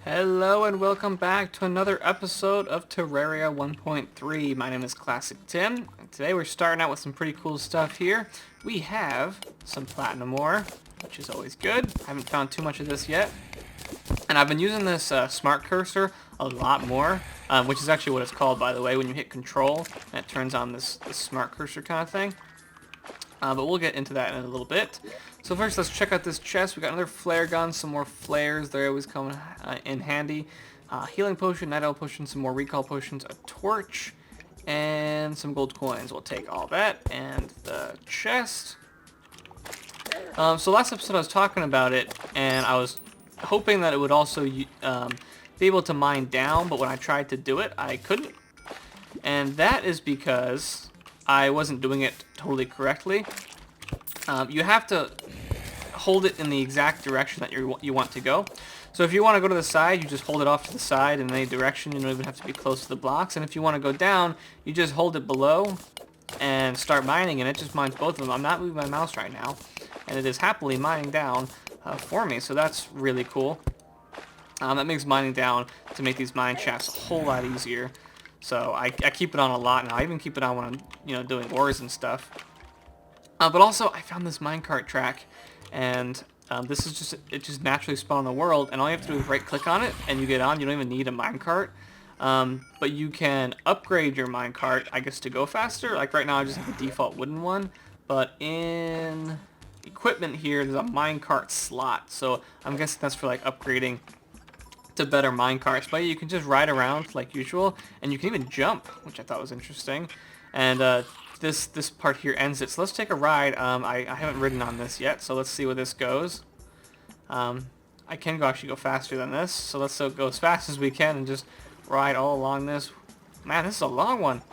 Hello and welcome back to another episode of Terraria 1.3. My name is Classic Tim, and today we're starting out with some pretty cool stuff here. We have some platinum ore, which is always good. I haven't found too much of this yet. And I've been using this smart cursor a lot more, which is actually what it's called, by the way, when you hit control and it turns on this smart cursor kind of thing. But we'll get into that in a little bit. So first, let's check out this chest. We got another flare gun, some more flares. They always come in handy. Healing potion, night owl potion, some more recall potions, a torch, and some gold coins. We'll take all that and the chest. So last episode I was talking about it, and I was hoping that it would also be able to mine down, but when I tried to do it, I couldn't. And that is because I wasn't doing it totally correctly. You have to hold it in the exact direction that you want to go. So if you want to go to the side, you just hold it off to the side in any direction. You don't even have to be close to the blocks. And if you want to go down, you just hold it below and start mining, and it just mines both of them. I'm not moving my mouse right now, and it is happily mining down for me, so that's really cool. That makes mining down to make these mine shafts a whole lot easier. So I keep it on a lot now. I even keep it on when I'm doing ores and stuff. But also I found this minecart track, and this is it just naturally spawned in the world, and all you have to do is right click on it and you get on. You don't even need a minecart. But you can upgrade your minecart, I guess, to go faster. Like right now I just have the default wooden one, but in equipment here there's a minecart slot, so I'm guessing that's for like upgrading to better minecarts. But you can just ride around like usual, and you can even jump, which I thought was interesting. And this part here ends it, so let's take a ride. I haven't ridden on this yet, so let's see where this goes. I can actually go faster than this, so let's go as fast as we can and just ride all along this. Man, this is a long one.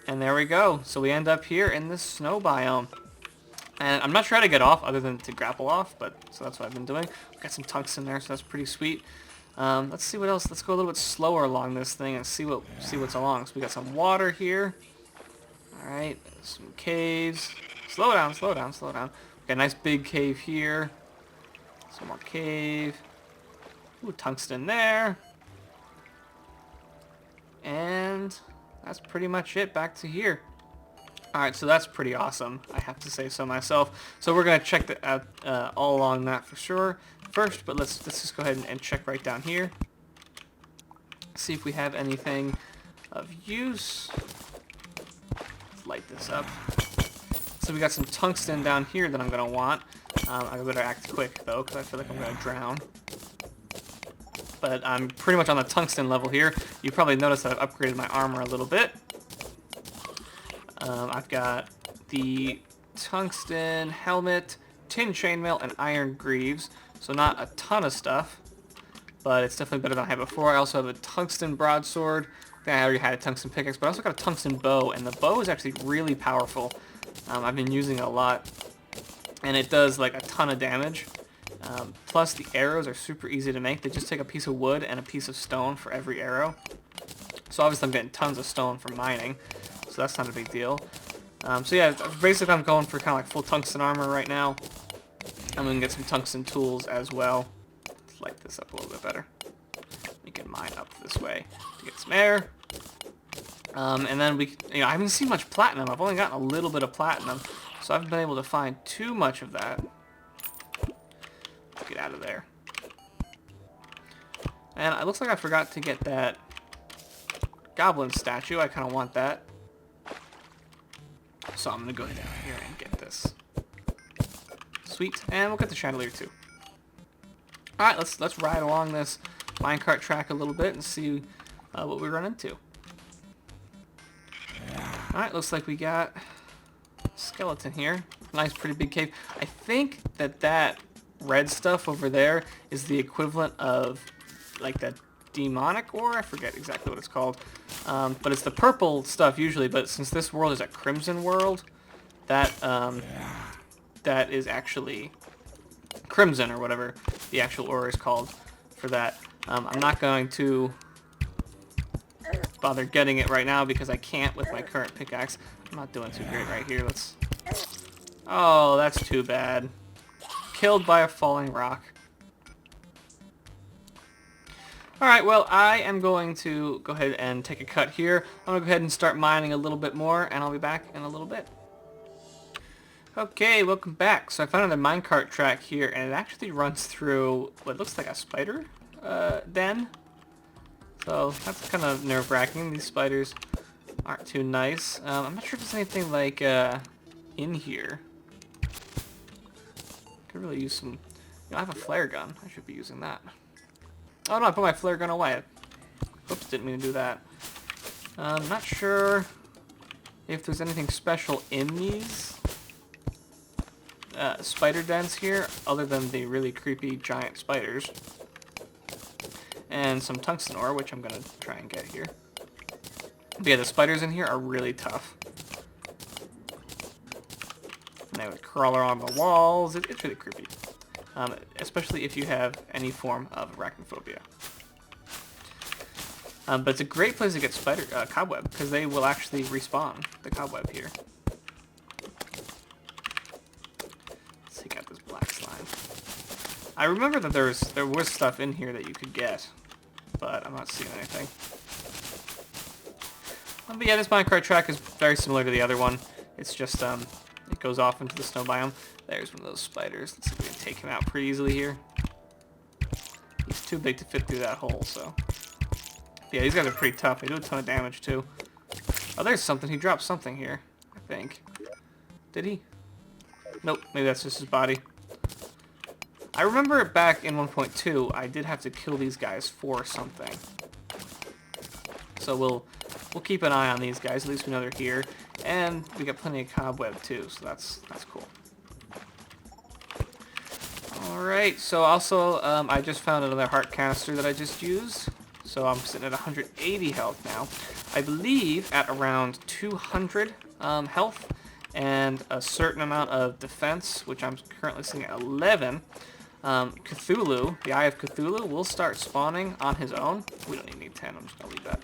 And there we go. So we end up here in this snow biome. And I'm not sure how to get off other than to grapple off, but so that's what I've been doing. Got some tungsten there, so that's pretty sweet. Let's see what else. Let's go a little bit slower along this thing and see what's along. So we got some water here. All right, some caves. Slow down, slow down, slow down. We got a nice big cave here. Some more cave. Ooh, tungsten there. And that's pretty much it. Back to here. Alright, so that's pretty awesome, I have to say so myself. So we're going to check that out all along that for sure first, but let's just go ahead and check right down here. See if we have anything of use. Let's light this up. So we got some tungsten down here that I'm going to want. I better act quick though, because I feel like I'm going to drown. But I'm pretty much on the tungsten level here. You probably noticed that I've upgraded my armor a little bit. I've got the tungsten helmet, tin chainmail, and iron greaves. So not a ton of stuff, but it's definitely better than I had before. I also have a tungsten broadsword. I think I already had a tungsten pickaxe, but I also got a tungsten bow, and the bow is actually really powerful. I've been using it a lot, and it does like a ton of damage. Plus the arrows are super easy to make. They just take a piece of wood and a piece of stone for every arrow. So obviously I'm getting tons of stone from mining, so that's not a big deal. So yeah, basically I'm going for kind of like full tungsten armor right now. I'm going to get some tungsten tools as well. Let's light this up a little bit better. We can mine up this way to get some air. And then I haven't seen much platinum. I've only gotten a little bit of platinum, so I haven't been able to find too much of that. Let's get out of there. And it looks like I forgot to get that goblin statue. I kind of want that. So I'm going to go down here and get this. Sweet. And we'll get the chandelier too. Alright, let's ride along this minecart track a little bit and see what we run into. Alright, looks like we got a skeleton here. Nice, pretty big cave. I think that red stuff over there is the equivalent of like that demonic ore. I forget exactly what it's called. But it's the purple stuff usually, but since this world is a crimson world, that is actually crimson or whatever the actual ore is called for that. I'm not going to bother getting it right now because I can't with my current pickaxe. I'm not doing too great right here. Oh, that's too bad. Killed by a falling rock. Alright, well, I am going to go ahead and take a cut here. I'm going to go ahead and start mining a little bit more, and I'll be back in a little bit. Okay, welcome back. So I found another minecart track here, and it actually runs through what looks like a spider den. So that's kind of nerve-wracking. These spiders aren't too nice. I'm not sure if there's anything like in here. Could really use some... I have a flare gun. I should be using that. Oh no, I put my flare gun away. Oops, didn't mean to do that. I'm not sure if there's anything special in these spider dens here, other than the really creepy giant spiders. And some tungsten ore, which I'm going to try and get here. But yeah, the spiders in here are really tough. And they would crawl around the walls. It's really creepy. Especially if you have any form of arachnophobia. But it's a great place to get cobweb, because they will actually respawn the cobweb here. Let's take out this black slime. I remember that there was stuff in here that you could get, but I'm not seeing anything. But yeah, this minecart track is very similar to the other one. It's just it goes off into the snow biome. There's one of those spiders. Let's see if we can take him out pretty easily here. He's too big to fit through that hole, so... Yeah, these guys are pretty tough. They do a ton of damage, too. Oh, there's something. He dropped something here, I think. Did he? Nope, maybe that's just his body. I remember back in 1.2, I did have to kill these guys for something. So we'll keep an eye on these guys. At least we know they're here. And we got plenty of cobweb, too, so that's cool. Alright, so also, I just found another heart canister that I just used. So I'm sitting at 180 health now. I believe at around 200 health and a certain amount of defense, which I'm currently sitting at 11. Cthulhu, the Eye of Cthulhu, will start spawning on his own. We don't even need 10, I'm just going to leave that.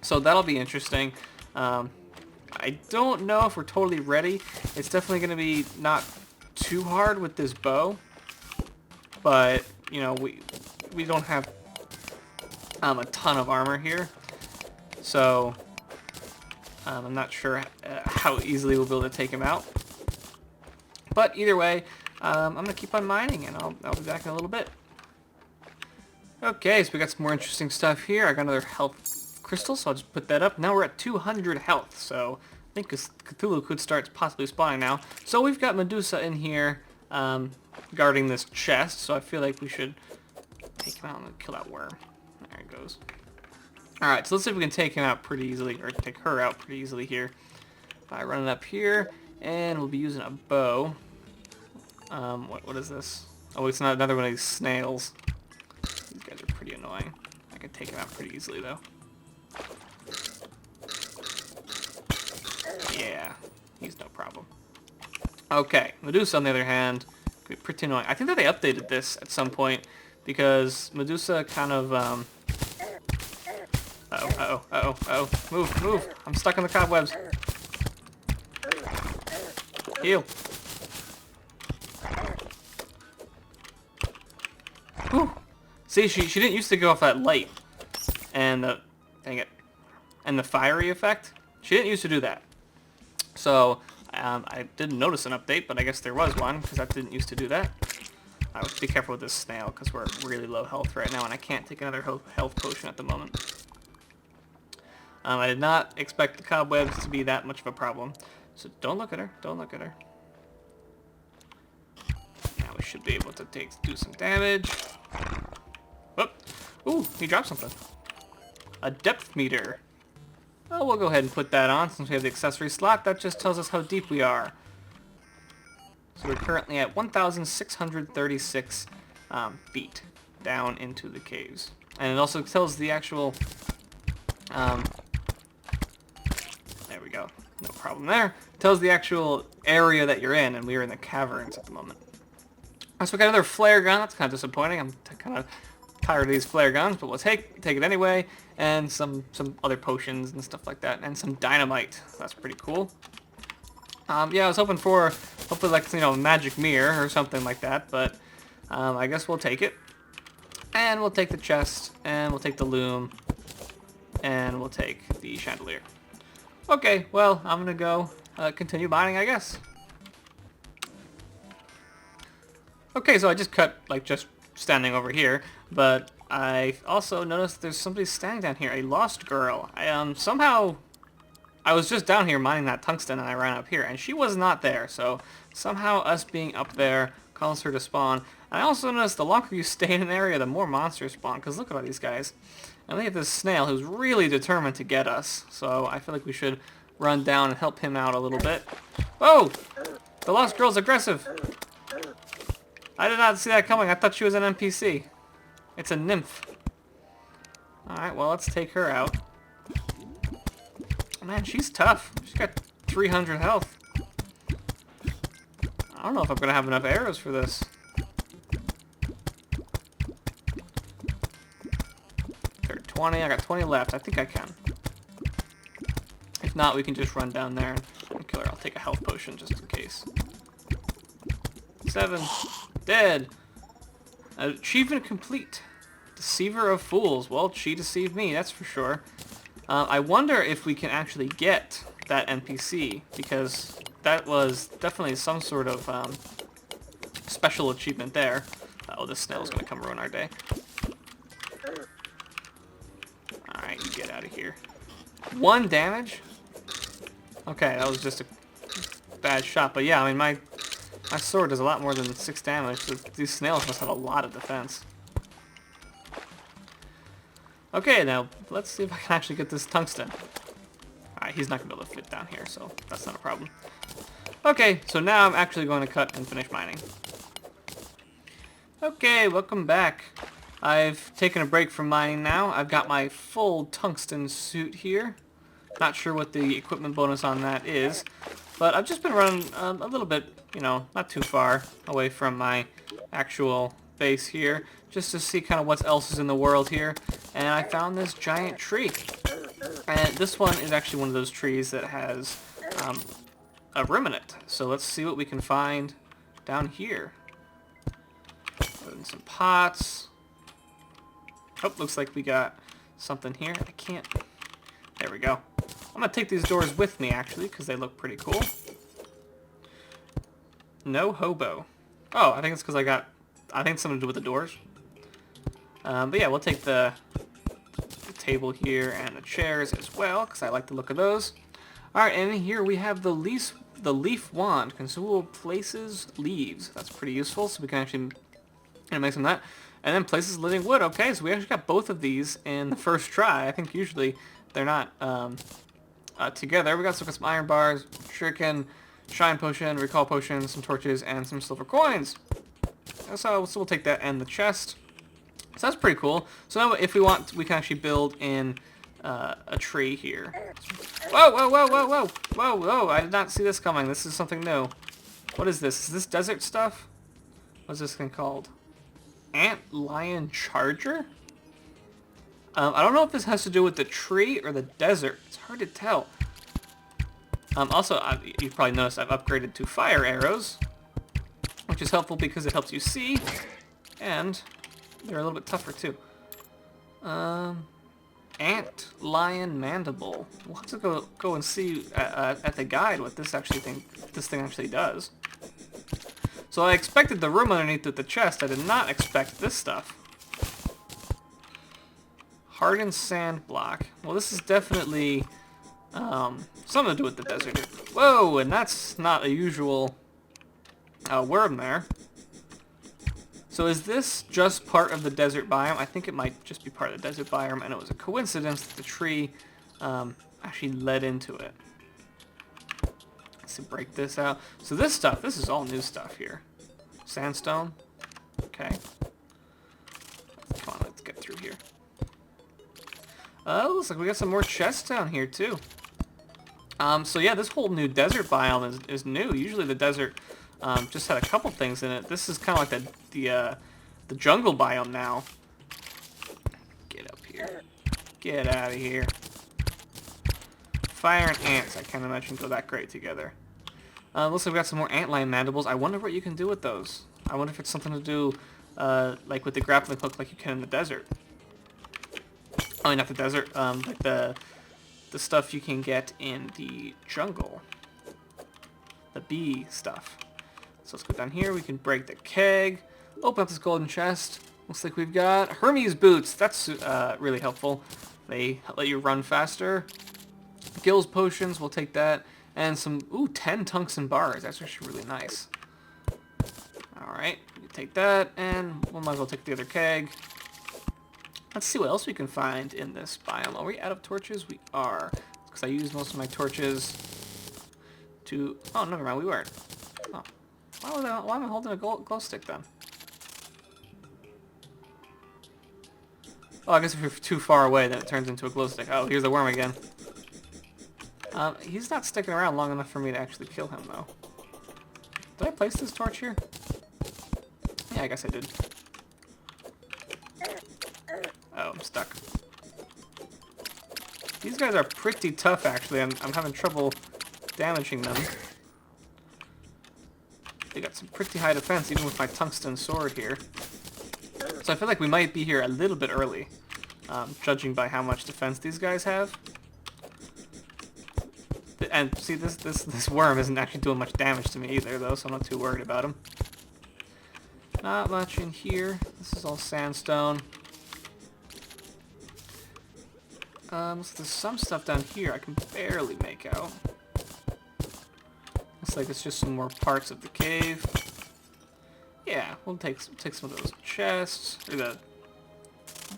So that'll be interesting. I don't know if we're totally ready. It's definitely going to be not too hard with this bow, but you know, we don't have a ton of armor here, so I'm not sure how easily we'll be able to take him out. But either way, I'm gonna keep on mining, and I'll be back in a little bit. Okay, so we got some more interesting stuff here. I got another health crystal, so I'll just put that up. Now we're at 200 health, so I think Cthulhu could start possibly spawning now. So we've got Medusa in here guarding this chest, so I feel like we should take him out and kill that worm. There he goes. Alright, so let's see if we can take him out pretty easily, or take her out pretty easily here. By running up here, and we'll be using a bow. What is this? Oh, it's not another one of these snails. These guys are pretty annoying. I can take him out pretty easily, though. Yeah, he's no problem. Okay, Medusa, on the other hand, could be pretty annoying. I think that they updated this at some point, because Medusa kind of, Uh-oh. Move. I'm stuck in the cobwebs. Heal. Whew. See, she didn't used to go off that light. And the... Dang it. And the fiery effect. She didn't used to do that. So, I didn't notice an update, but I guess there was one, because that didn't used to do that. I would be careful with this snail, because we're really low health right now, and I can't take another health potion at the moment. I did not expect the cobwebs to be that much of a problem. So don't look at her. Don't look at her. Now we should be able to do some damage. Whoop. Ooh, he dropped something. A depth meter. Well, we'll go ahead and put that on since we have the accessory slot. That just tells us how deep we are. So we're currently at 1,636 feet down into the caves. And it also tells the actual... there we go. No problem there. It tells the actual area that you're in, and we are in the caverns at the moment. So we got another flare gun. That's kind of disappointing. I'm kind of tired of these flare guns, but we'll take it anyway. And some other potions and stuff like that, and some dynamite. That's pretty cool. Yeah, I was hoping for hopefully like, you know, a magic mirror or something like that, but I guess we'll take it. And we'll take the chest, and we'll take the loom, and we'll take the chandelier. Okay, well, I'm gonna go continue mining, I guess. Okay, so I just cut, like, just standing over here, but I also noticed there's somebody standing down here, a lost girl. Somehow, I was just down here mining that tungsten, and I ran up here, and she was not there, so somehow us being up there caused her to spawn. And I also noticed the longer you stay in an area, the more monsters spawn, because look at all these guys. And we have this snail who's really determined to get us, so I feel like we should run down and help him out a little bit. Whoa! The lost girl's aggressive! I did not see that coming. I thought she was an NPC. It's a nymph. Alright, well, let's take her out. Man, she's tough. She's got 300 health. I don't know if I'm going to have enough arrows for this. 20. I got 20 left. I think I can. If not, we can just run down there and kill her. I'll take a health potion just in case. 7. Dead. Achievement complete. Deceiver of fools. Well, she deceived me, that's for sure. I wonder if we can actually get that NPC, because that was definitely some sort of special achievement there. Oh, this snail's going to come ruin our day. Alright, you get out of here. 1 damage? Okay, that was just a bad shot, but yeah, I mean, my sword does a lot more than 6 damage, so these snails must have a lot of defense. Okay, now, let's see if I can actually get this tungsten. Alright, he's not going to be able to fit down here, so that's not a problem. Okay, so now I'm actually going to cut and finish mining. Okay, welcome back. I've taken a break from mining now. I've got my full tungsten suit here. Not sure what the equipment bonus on that is, but I've just been running a little bit, you know, not too far away from my actual base here, just to see kind of what else is in the world here. And I found this giant tree. And this one is actually one of those trees that has a room in it. So let's see what we can find down here. Put in some pots. Oh, looks like we got something here. I can't... There we go. I'm going to take these doors with me, actually, because they look pretty cool. No hobo. Oh, I think it's because I think it's something to do with the doors. But yeah, we'll take the table here and the chairs as well, because I like the look of those. Alright, and here we have the leaf wand. Consumable places leaves. That's pretty useful, so we can actually make some of that. And then places living wood. Okay, so we actually got both of these in the first try. I think usually they're not together. We got some iron bars, shuriken, shine potion, recall potion, some torches, and some silver coins. So we'll take that and the chest. So that's pretty cool. So now if we want, we can actually build in a tree here. Whoa, whoa, whoa, whoa, whoa, whoa, whoa. I did not see this coming. This is something new. What is this? Is this desert stuff? What's this thing called? Ant lion charger? I don't know if this has to do with the tree or the desert. It's hard to tell. Also, you've probably noticed I've upgraded to fire arrows, which is helpful because it helps you see, and they're a little bit tougher too. Ant lion mandible. We'll have to go and see at the guide what this thing actually does. So I expected the room underneath with the chest. I did not expect this stuff. Hardened sand block. Well, this is definitely something to do with the desert. Whoa, and that's not a usual worm there. So is this just part of the desert biome? I think it might just be part of the desert biome, and it was a coincidence that the tree actually led into it. Let's break this out. So this is all new stuff here. Sandstone. Okay. Come on, let's get through here. Looks like we got some more chests down here too. So yeah, this whole new desert biome is new. Usually the desert just had a couple things in it. This is kind of like the jungle biome now. Get up here. Get out of here. Fire and ants, I can't imagine go that great together. Looks like we got some more antlion mandibles. I wonder what you can do with those. I wonder if it's something to do like with the grappling hook like you can in the desert. I mean, not the desert, like the stuff you can get in the jungle. The bee stuff. So let's go down here. We can break the keg. Open up this golden chest. Looks like we've got Hermes boots. That's really helpful. They let you run faster. Gills potions, we'll take that. And some, 10 tungsten bars. That's actually really nice. Alright, we take that, and we might as well take the other keg. Let's see what else we can find in this biome. Are we out of torches? We are. Because I used most of my torches to... Oh, never mind, we weren't. Oh. Why am I holding a glow stick then? Oh, I guess if you're too far away, then it turns into a glow stick. Oh, here's the worm again. He's not sticking around long enough for me to actually kill him, though. Did I place this torch here? Yeah, I guess I did. Oh, I'm stuck. These guys are pretty tough, actually. I'm having trouble damaging them. They got some pretty high defense, even with my tungsten sword here. So I feel like we might be here a little bit early, judging by how much defense these guys have. And see, this worm isn't actually doing much damage to me either, though, so I'm not too worried about him. Not much in here. This is all sandstone. So there's some stuff down here I can barely make out. Looks like it's just some more parts of the cave. Yeah, we'll take some of those chests, or the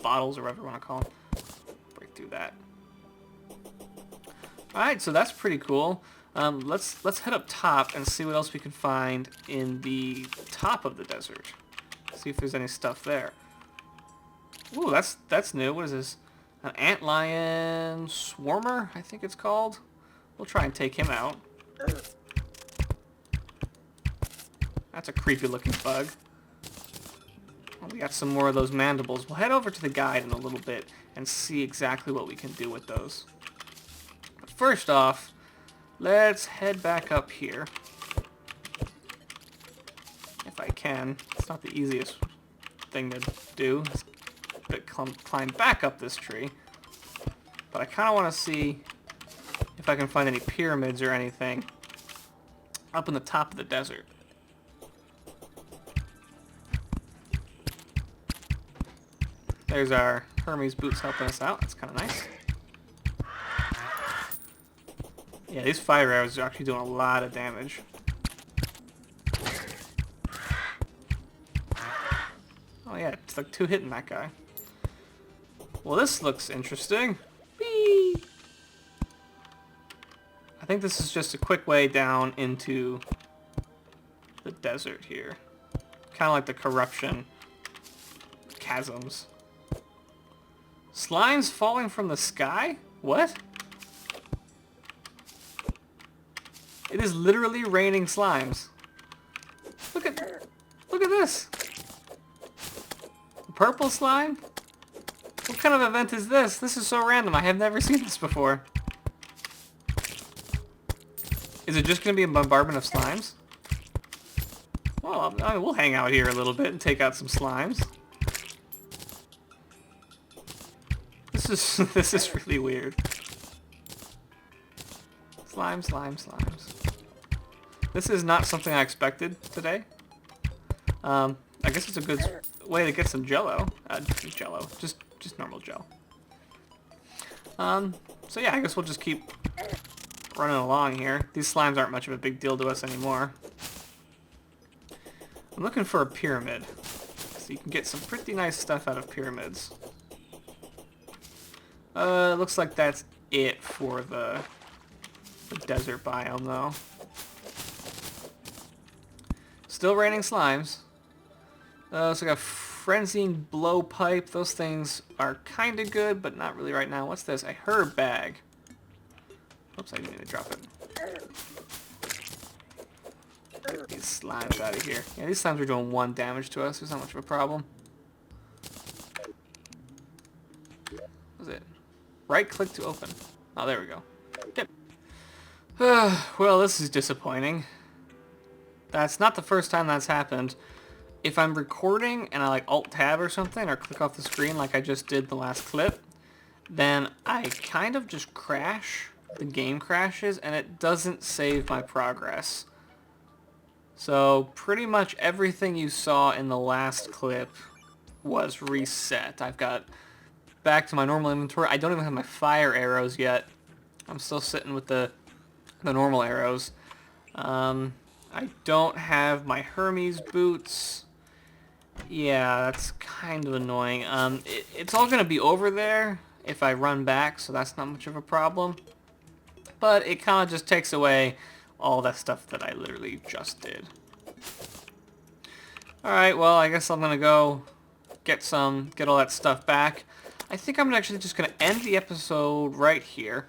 bottles, or whatever you want to call them. Break through that. Alright, so that's pretty cool. Let's head up top and see what else we can find in the top of the desert. See if there's any stuff there. Ooh, that's new. What is this? An antlion swarmer, I think it's called. We'll try and take him out. That's a creepy looking bug. Well, we got some more of those mandibles. We'll head over to the guide in a little bit and see exactly what we can do with those. But first off, let's head back up here. If I can. It's not the easiest thing to do. But climb back up this tree. But I kind of want to see if I can find any pyramids or anything up in the top of the desert. There's our Hermes boots helping us out. That's kind of nice. Yeah, these fire arrows are actually doing a lot of damage. Oh yeah, it's like 2 hitting that guy. Well, this looks interesting. Whee! I think this is just a quick way down into the desert here. Kind of like the corruption chasms. Slimes falling from the sky? What? It is literally raining slimes. Look at this. Purple slime? What kind of event is this? This is so random. I have never seen this before. Is it just going to be a bombardment of slimes? Well, I mean, we'll hang out here a little bit and take out some slimes. This is really weird. Slimes. This is not something I expected today. I guess it's a good way to get some jello. Just normal gel. So yeah, I guess we'll just keep running along here. These slimes aren't much of a big deal to us anymore. I'm looking for a pyramid. So you can get some pretty nice stuff out of pyramids. Looks like that's it for the desert biome, though. Still raining slimes. So we got Frenziing Blowpipe. Those things are kind of good, but not really right now. What's this? A herb bag. Oops, I didn't mean to drop it. Get these slimes out of here. Yeah, these slimes are doing 1 damage to us. There's not much of a problem. What was it? Right click to open. Oh, there we go. Yep. Well, this is disappointing. That's not the first time that's happened. if I'm recording and I like Alt-Tab or something, or click off the screen like I just did the last clip, then I kind of just crash. The game crashes, and it doesn't save my progress. So pretty much everything you saw in the last clip was reset. I've got back to my normal inventory. I don't even have my fire arrows yet. I'm still sitting with the normal arrows. I don't have my Hermes boots. Yeah, that's kind of annoying. It's all going to be over there if I run back, so that's not much of a problem. But it kind of just takes away all that stuff that I literally just did. Alright, well, I guess I'm going to go get all that stuff back. I think I'm actually just going to end the episode right here.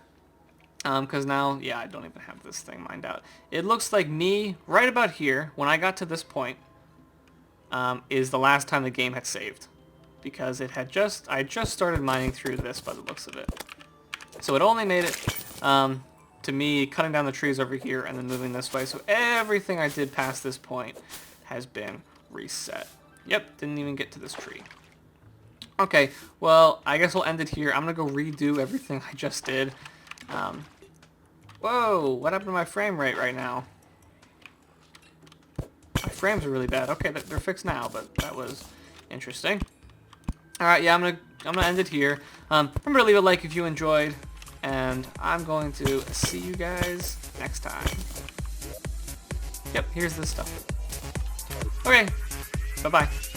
Because now, yeah, I don't even have this thing mined out. It looks like me, right about here, when I got to this point, is the last time the game had saved. Because I just started mining through this by the looks of it. So it only made it to me cutting down the trees over here and then moving this way. So everything I did past this point has been reset. Yep, didn't even get to this tree. Okay, well, I guess we'll end it here. I'm going to go redo everything I just did. Whoa, what happened to my frame rate right now? My frames are really bad. Okay, they're fixed now, but that was interesting. Alright, yeah, I'm gonna end it here. Remember to leave a like if you enjoyed, and I'm going to see you guys next time. Yep, here's this stuff. Okay, bye-bye.